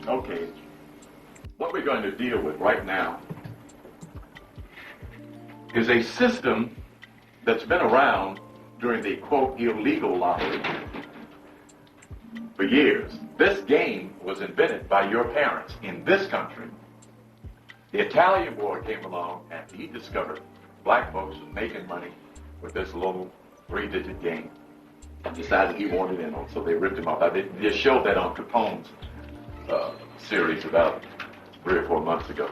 Okay, what we're going to deal with right now is a system that's been around during the, quote, illegal lottery for years. This game was invented by your parents in this country. The Italian boy came along and he discovered black folks were making money with this little 3-digit game. Decided he wanted in on, so they ripped him off. I just showed that on Capone's series about 3 or 4 months ago.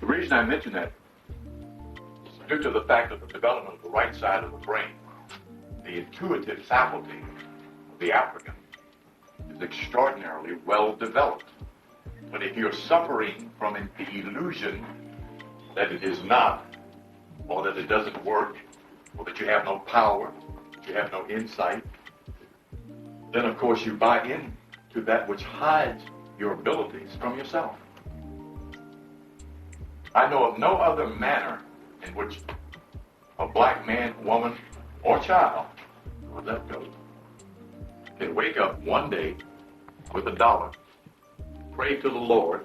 The reason I mention that is due to the fact that the development of the right side of the brain, the intuitive faculty of the African, is extraordinarily well developed. But if you're suffering from the illusion that it is not, or that it doesn't work, or that you have no power, that you have no insight, then of course you buy into that which hides your abilities from yourself. I know of no other manner in which a black man, woman, or child, or that goes, can wake up one day with $1, pray to the Lord,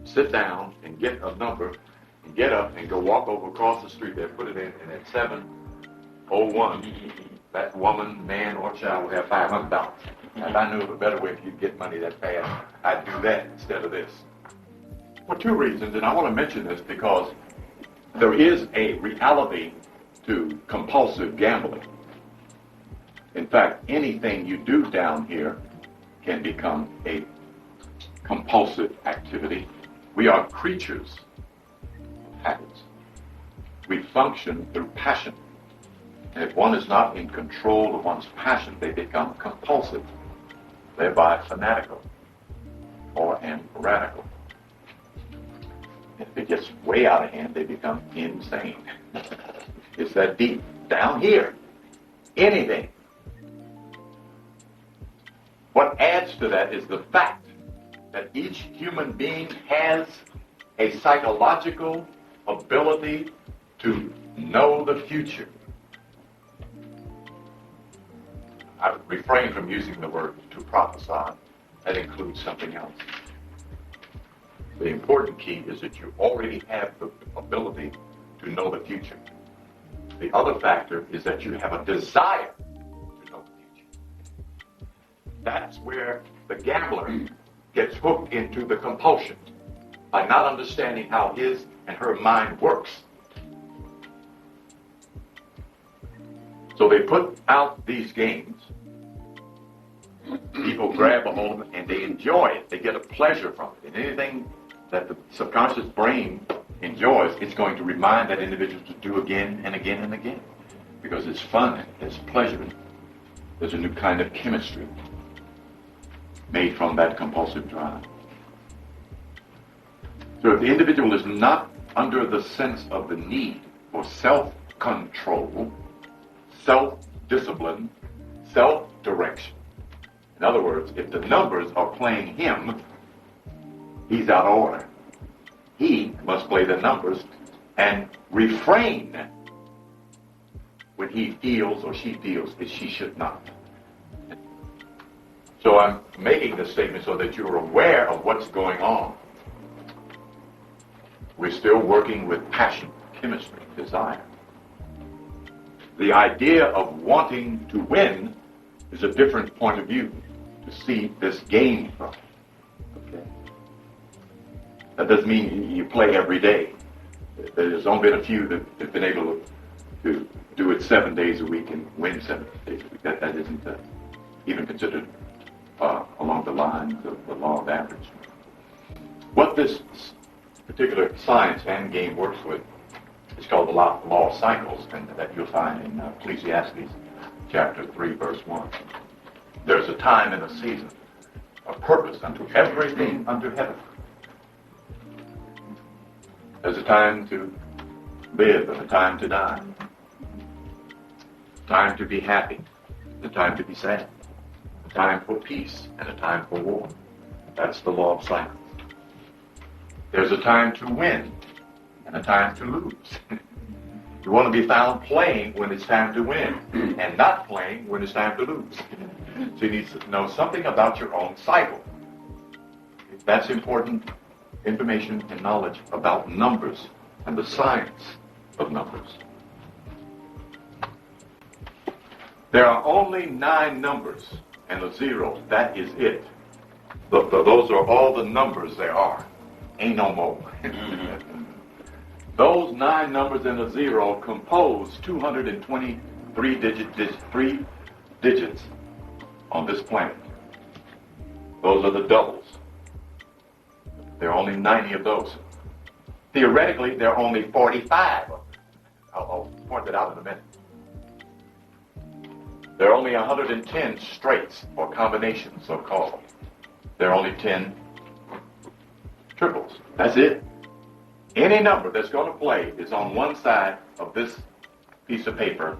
sit down and get a number, and get up and go walk over across the street there, put it in, and at 7:01, that woman, man, or child will have $500. If I knew of a better way for you to get money that fast, I'd do that instead of this. For 2 reasons, and I want to mention this because there is a reality to compulsive gambling. In fact, anything you do down here can become a compulsive activity. We are creatures of habits. We function through passion. And if one is not in control of one's passion, they become compulsive, thereby fanatical or radical. If it gets way out of hand, they become insane. It's that deep. Down here, anything. What adds to that is the fact that each human being has a psychological ability to know the future. I refrain from using the word to prophesy. That includes something else. The important key is that you already have the ability to know the future. The other factor is that you have a desire to know the future. That's where the gambler gets hooked into the compulsion by not understanding how his and her mind works. So they put out these games. People grab a hold of it and they enjoy it. They get a pleasure from it. And anything that the subconscious brain enjoys, it's going to remind that individual to do again and again and again. Because it's fun, it's pleasure. There's a new kind of chemistry made from that compulsive drive. So if the individual is not under the sense of the need for self-control, self-discipline, self-direction, in other words, if the numbers are playing him, he's out of order. He must play the numbers and refrain when he feels or she feels that she should not. So I'm making this statement so that you're aware of what's going on. We're still working with passion, chemistry, desire. The idea of wanting to win is a different point of view to see this game from. Okay? That doesn't mean you play every day. There's only been a few that have been able to do it 7 days a week and win 7 days a week. That isn't even considered along the lines of the law of average. What this particular science and game works with is called the law of cycles, and that you'll find in Ecclesiastes chapter 3, verse 1. There's a time and a season, a purpose unto everything under heaven. There's a time to live and a time to die. A time to be happy, a time to be sad. A time for peace and a time for war. That's the law of cycles. There's a time to win and a time to lose. You want to be found playing when it's time to win and not playing when it's time to lose. So you need to know something about your own cycle. That's important information and knowledge about numbers and the science of numbers. There are only 9 numbers and a 0. That is it. Those are all the numbers there are. Ain't no more. Those 9 numbers and a 0 compose 223 digits on this planet. Those are the doubles. There are only 90 of those. Theoretically, there are only 45 of them. I'll point that out in a minute. There are only 110 straights or combinations, so-called. There are only 10 triples. That's it. Any number that's going to play is on one side of this piece of paper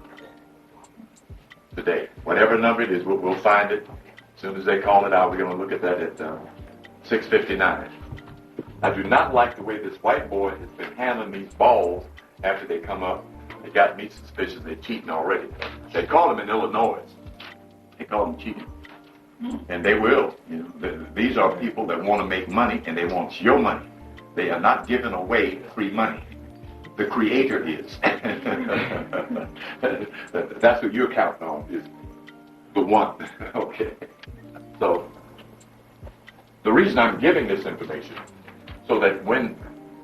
today. Whatever number it is, we'll find it. As soon as they call it out, we're going to look at that at 6:59. I do not like the way this white boy has been handling these balls after they come up. They got me suspicious they're cheating already. They call them in Illinois. They call them cheating. And they will. You know, these are people that want to make money, and they want your money. They are not giving away free money. The Creator is. That's what you're counting on, is the one. Okay. So, the reason I'm giving this information, so that when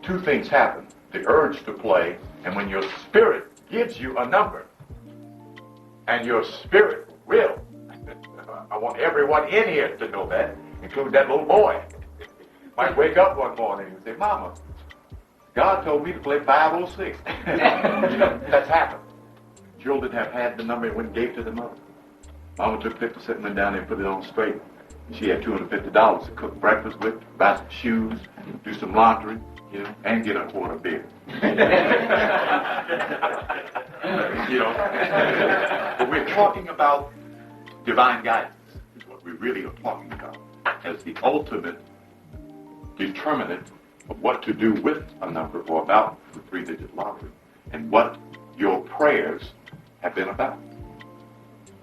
2 things happen, the urge to play, and when your spirit gives you a number, and your spirit will, I want everyone in here to know that, including that little boy. Might wake up one morning and say, Mama, God told me to play 506. That's happened. Children have had the number and went and gave to the mother. Mama took 50 cents, went down there and put it on straight. She had $250 to cook breakfast with, buy some shoes, do some laundry, you know, and get a quart of beer. You know, but we're talking about divine guidance, is what we really are talking about, as the ultimate determinant of what to do with a number or about the 3-digit lottery, and what your prayers have been about.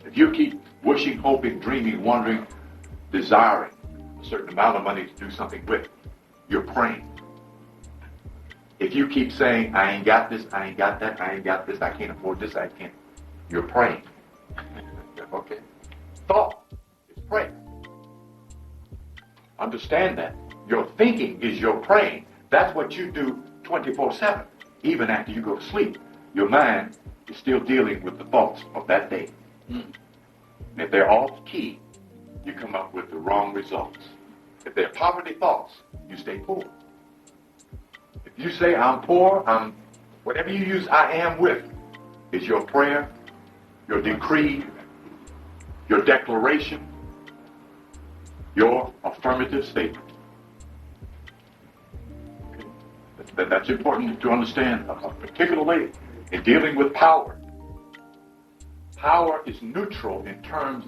If you keep wishing, hoping, dreaming, wondering, desiring a certain amount of money to do something with, you're praying. If you keep saying, I ain't got this, I ain't got that, I ain't got this, I can't afford this, I can't, you're praying. Okay? Thought is prayer. Understand that. Your thinking is your praying. That's what you do 24/7. Even after you go to sleep, your mind is still dealing with the thoughts of that day. And if they're off key, you come up with the wrong results. If they're poverty thoughts, you stay poor. If you say, I'm poor, whatever you use I am with, is your prayer, your decree, your declaration, your affirmative statement. Okay. That's important to understand, particularly in dealing with power. Power is neutral in terms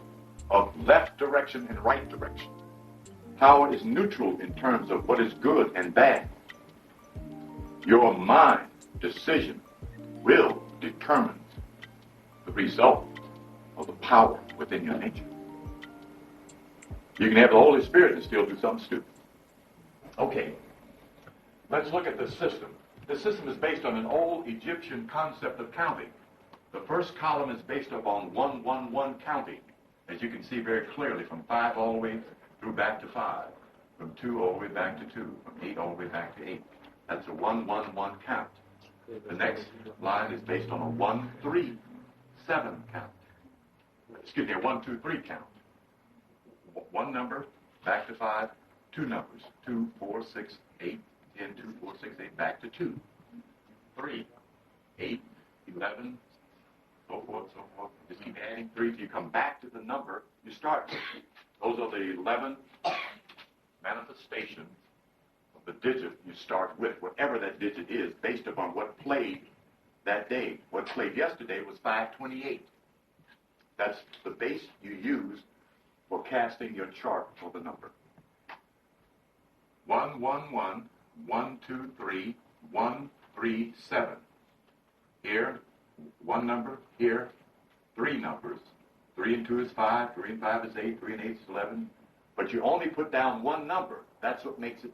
of left direction and right direction. Power is neutral in terms of what is good and bad. Your mind, decision, will determines the result of the power within your nature. You can have the Holy Spirit and still do something stupid. Okay, let's look at this system. This system is based on an old Egyptian concept of counting. The first column is based upon 1-1-1 counting, as you can see very clearly, from 5 all the way through back to 5, from 2 all the way back to 2, from 8 all the way back to 8. That's a 1-1-1 count. The next line is based on a 1-3-7 count. Excuse me, a 1-2-3 count. One number, back to 5, 2 numbers, 2, 4, 6, 8, 10, 2, 4, 6, 8, back to 2, 3, 8, 11, so forth, so forth. Just keep adding 3 till you come back to the number you start with. Those are the 11 manifestations of the digit you start with, whatever that digit is, based upon what played that day. What played yesterday was 528. That's the base you use for casting your chart for the number. 1, 1, 1, 1, 2, 3, 1, 3, 7. Here, 1 number. Here, 3 numbers. 3 and 2 is 5, 3 and 5 is 8, 3 and 8 is 11. But you only put down one number. That's what makes it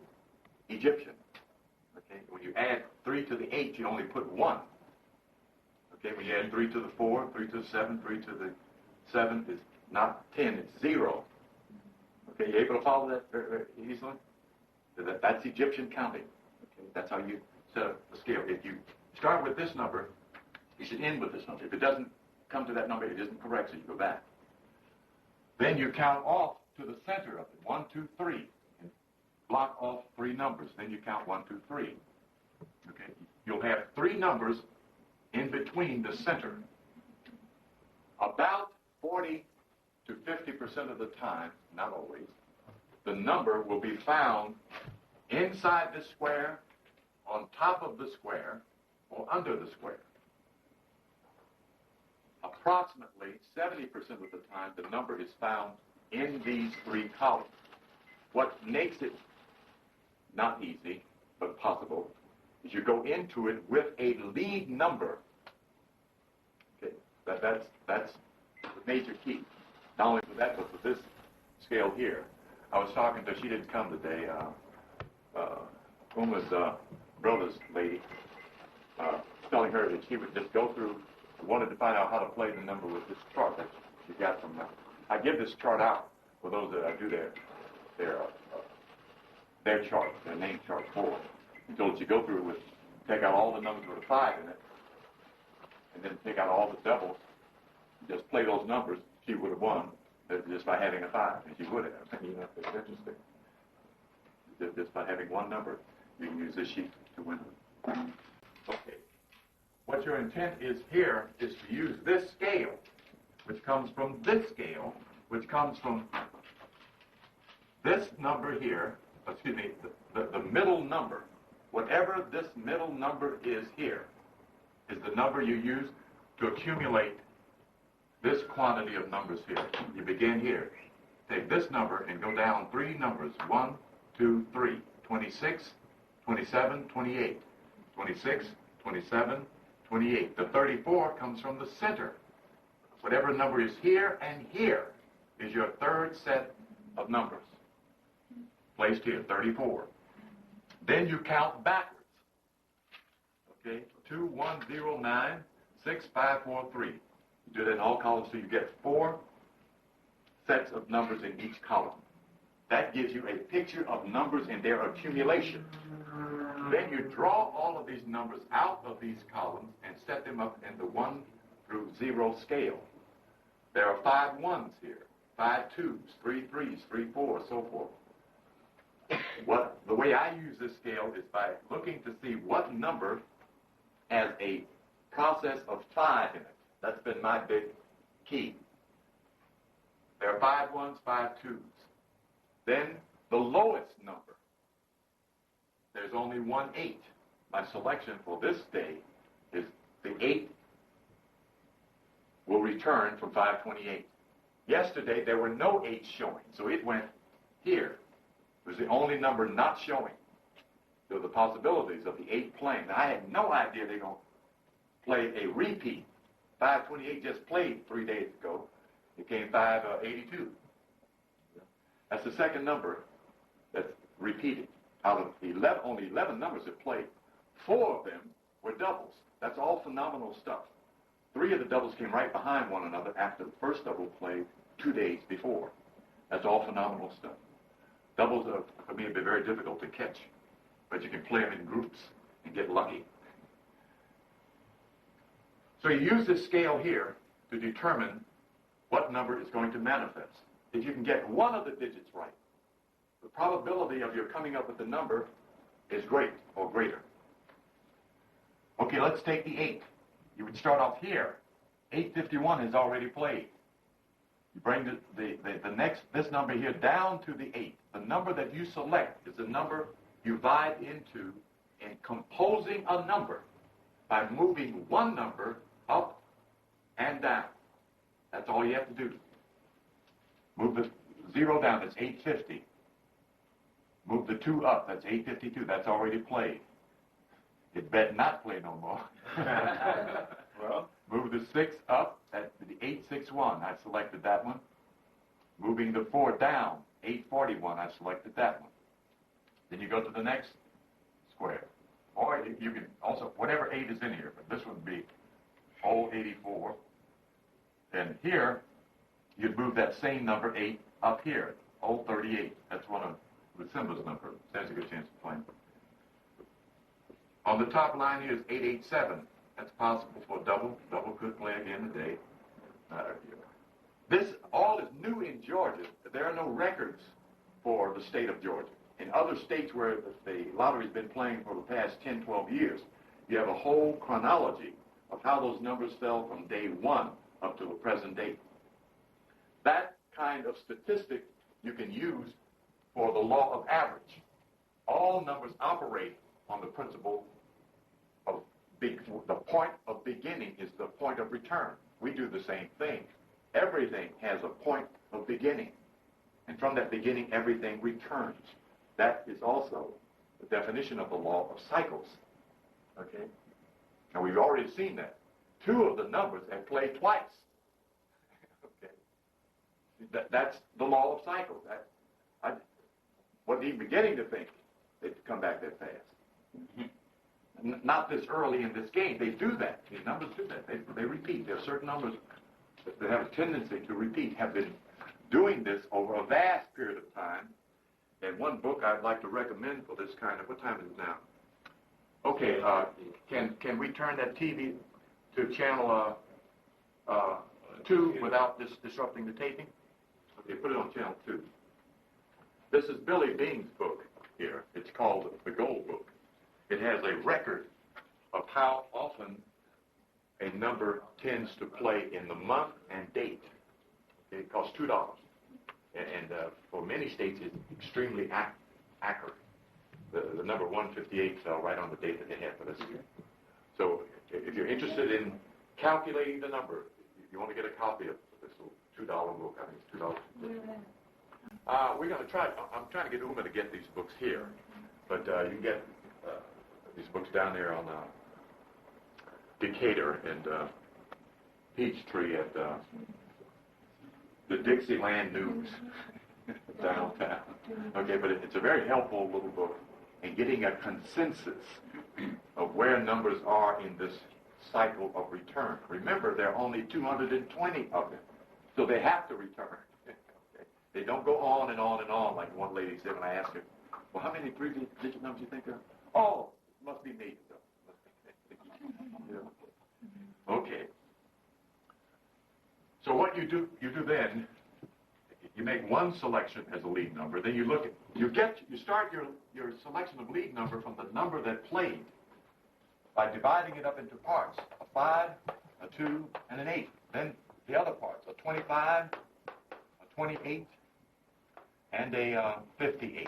Egyptian. Okay, when you add 3 to the 8, you only put 1. Okay, when you add 3 to the 4, 3 to the 7, 3 to the 7 is not 10, it's 0. Okay, you able to follow that very easily? That's Egyptian counting. Okay, that's how you set up the scale. If you start with this number, you should end with this number. If it doesn't come to that number, it isn't correct, so you go back. Then you count off to the center of it, 1, 2, 3, and block off 3 numbers. Then you count 1, 2, 3. Okay, you'll have 3 numbers in between the center. About 40 to 50% of the time, not always, the number will be found inside the square, on top of the square, or under the square. Approximately 70% of the time, the number is found in these 3 columns. What makes it not easy, but possible, is you go into it with a lead number. Okay, that's the major key. Not only for that, but for this scale here. I was talking to, she didn't come today, Uma's brother's lady, telling her that she would just go through, wanted to find out how to play the number with this chart that she got from them. I give this chart out for those that I do their chart, their name chart for. So that you go through it with, take out all the numbers with a 5 in it, and then take out all the doubles, just play those numbers. She would have won just by having a 5, and she would have. You know, it's interesting. Just by having one number, you can use this sheet to win. Okay. What your intent is here is to use this scale, which comes from this scale, which comes from this number here, excuse me, the middle number. Whatever this middle number is here is the number you use to accumulate this quantity of numbers here. You begin here. Take this number and go down 3 numbers. 1, 2, 3. 26, 27, 28. 26, 27, 28. The 34 comes from the center. Whatever number is here and here is your third set of numbers. Placed here, 34. Then you count backwards. Okay, 2, 1, 0, 9, 6, 5, 4, 3. You do that in all columns, so you get 4 sets of numbers in each column. That gives you a picture of numbers in their accumulation. Then you draw all of these numbers out of these columns and set them up in the 1 through 0 scale. There are 5 1s here, 5 2s, 3 3s, 3 4s, so forth. The way I use this scale is by looking to see what number has a process of 5 in it. That's been my big key. There are 5 1s, 5 2s. Then the lowest number, there's only 1 8. My selection for this day is the 8 will return from 528. Yesterday there were no 8s showing, so it went here. It was the only number not showing. There were the possibilities of the 8 playing. Now, I had no idea they were going to play a repeat. 528 just played 3 days ago. It came 582. That's the second number that's repeated. Out of 11, only 11 numbers that played, 4 of them were doubles. That's all phenomenal stuff. 3 of the doubles came right behind one another after the first double played 2 days before. That's all phenomenal stuff. Doubles are, for me, have been very difficult to catch, but you can play them in groups and get lucky. So you use this scale here to determine what number is going to manifest. If you can get one of the digits right, the probability of your coming up with the number is great or greater. Okay, let's take the 8. You would start off here. 851 is already played. You bring this number here down to the 8. The number that you select is the number you divide into in composing a number by moving one number up and down. That's all you have to do. Move the 0 down, that's 850. Move the 2 up, that's 852. That's already played. It better not play no more. Well, Move the 6 up, that's the 861, I selected that one. Moving the 4 down, 841, I selected that one. Then you go to the next square. Or you can also, whatever 8 is in here, but this would be 084. And here, you'd move that same number 8 up here, 038. That's one of the Simba's number. There's a good chance of playing. On the top line here is 887. That's possible for double. Double could play again today. This all is new in Georgia. There are no records for the state of Georgia. In other states where the lottery's been playing for the past 10, 12 years, you have a whole chronology of how those numbers fell from day one up to the present date. That kind of statistic you can use for the law of average. All numbers operate on the principle of the point of beginning is the point of return. We do the same thing. Everything has a point of beginning. And from that beginning, everything returns. That is also the definition of the law of cycles. Okay? Now, we've already seen that. 2 of the numbers have played twice. Okay? That's the law of cycles. I wasn't even beginning to think they'd come back that fast. Not this early in this game. They do that. These numbers do that. They repeat. There are certain numbers that have a tendency to repeat, have been doing this over a vast period of time. And one book I'd like to recommend for this kind of, what time is it now? Okay, can we turn that TV to channel 2 without disrupting the taping? Okay, put it on channel 2. This is Billy Bean's book here. It's called The Gold Book. It has a record of how often a number tends to play in the month and date. Okay, it costs $2. And for many states, it's extremely accurate. The number 158 fell right on the date that they had for this year. So if you're interested in calculating the number, you want to get a copy of this little $2 book. I think it's $2. We're going to try. I'm trying to get Uma to get these books here, but you can get these books down there on Decatur and Peachtree at the Dixieland News downtown. Okay, but it's a very helpful little book in getting a consensus of where numbers are in this cycle of return. Remember, there are only 220 of them, so they have to return. Okay? They don't go on and on and on like one lady said when I asked her, well, how many 3-digit numbers do you think there are? Oh, must be me. Yeah. Okay. So what you do then, you make one selection as a lead number, then you look at, you start your selection of lead number from the number that played by dividing it up into parts, a 5, a 2, and an 8. Then the other parts, a 25, a 28, and a 58.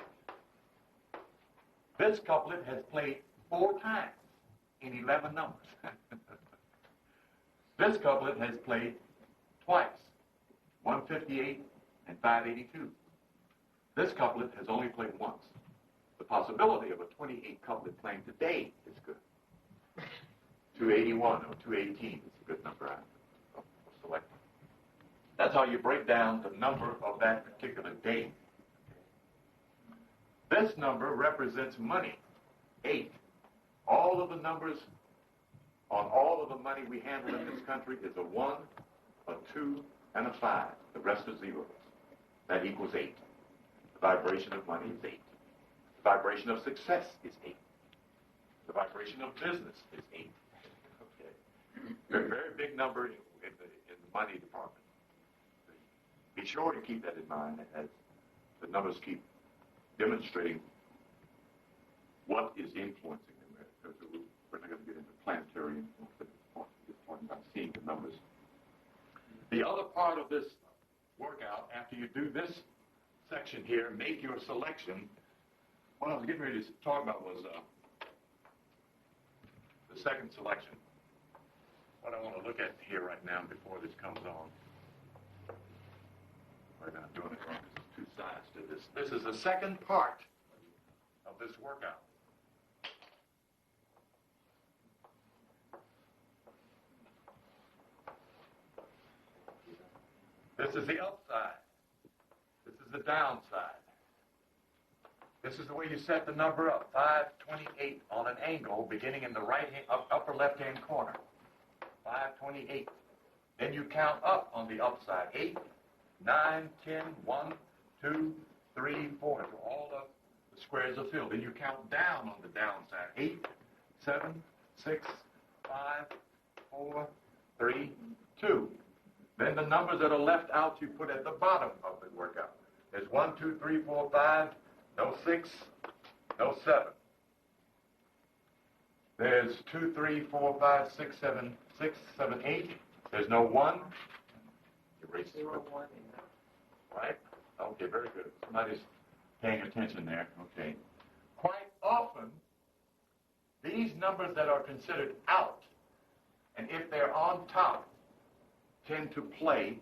This couplet has played 4 times in 11 numbers. This couplet has played twice, 158 and 582. This couplet has only played once. The possibility of a 28 couplet playing today is good. 281 or 218 is a good number I'll select. That's how you break down the number of that particular day. This number represents money, 8. All of the numbers on all of the money we handle in this country is a 1, a 2, and a 5. The rest are zeros. That equals 8. The vibration of money is 8. The vibration of success is 8. The vibration of business is 8. Okay. Very, very big number in the money department. Be sure to keep that in mind as the numbers keep demonstrating what is influencing them. Because we're not going to get into planetary influence at this point. We're just talking about seeing the numbers. The other part of this workout, after you do this section here, make your selection. What I was getting ready to talk about was the second selection. What I want to look at here right now before this comes on. We're not doing it wrong because there's 2 sides to this. This is the second part of this workout. This is the upside. This is the downside. This is the way you set the number up. 528 on an angle beginning in the upper left-hand corner. 528. Then you count up on the upside. 8, 9, 10, 1, 2, 3, 4. So all of the squares are filled. Then you count down on the downside. 8, 7, 6, 5, 4, 3, 2. Then the numbers that are left out you put at the bottom of the workout. There's 1, 2, 3, 4, 5. No 6. No 7. There's 2, 3, 4, 5, 6, 7, 8. There's no 1. Erase it. Right? Okay, very good. Somebody's paying attention there. Okay. Quite often, these numbers that are considered out, and if they're on top, tend to play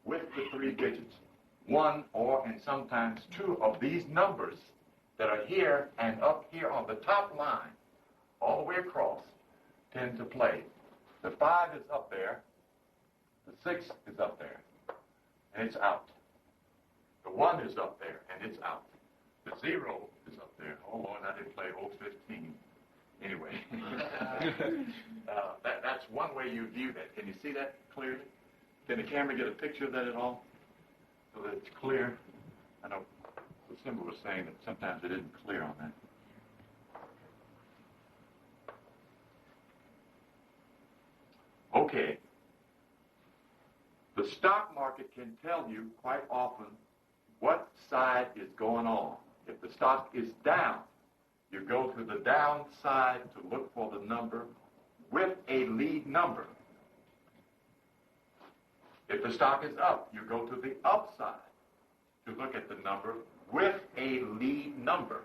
with the 3 digits. 1 or, and sometimes 2 of these numbers that are here and up here on the top line, all the way across, tend to play. The 5 is up there. The 6 is up there. And it's out. The 1 is up there, and it's out. The 0 is up there. Oh, Lord, I didn't play 015. Anyway, that's one way you view that. Can you see that clearly? Can the camera get a picture of that at all? So that it's clear? I know the symbol was saying that sometimes it isn't clear on that. Okay. The stock market can tell you quite often what side is going on. If the stock is down, you go to the downside to look for the number with a lead number. If the stock is up, you go to the upside to look at the number with a lead number.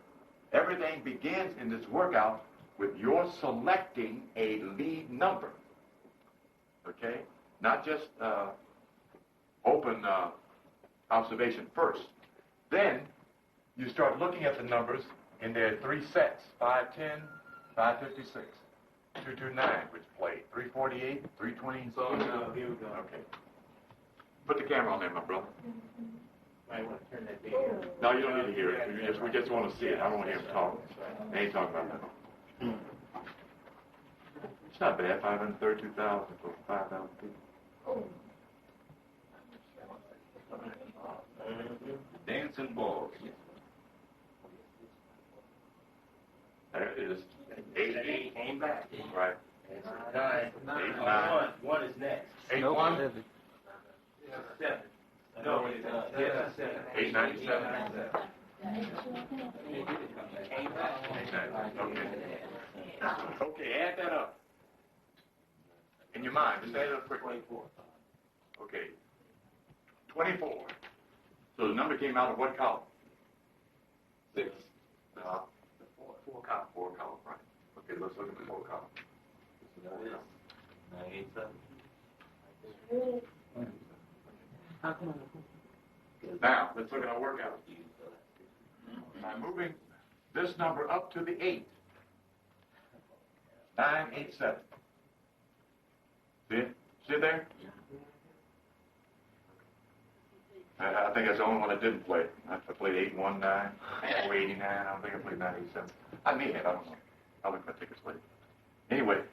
Everything begins in this workout with your selecting a lead number. Okay? Not just open observation first. Then you start looking at the numbers in their 3 sets. 510, 556, 229, which played, 348, 320. So here we go. Okay. Put the camera on there, my brother. Might want to turn that video. No, you don't need to hear it. We just want to see it. I don't want to hear him talk. They ain't talking about that. It's not bad. 532,000 for 5,000 people. Dancing balls. There it is. 8 came back. Right. 9. 9. 1 is next. 81. 7. No, it's 7. 897. Came back. Okay. Okay, add that up. In your mind, just add it up quickly. 24. Okay. 24. So the number came out of what column? 6. The 4 column. 4 column, right. Okay, let's look at the 4 column. 987. Now, let's look at our workout. I'm moving this number up to the 8. 987. See it? See it there? I think that's the only one that didn't play. I played 819, 489. I don't think I played 987. I may have. I don't know. I'll look at my tickets later. Anyway,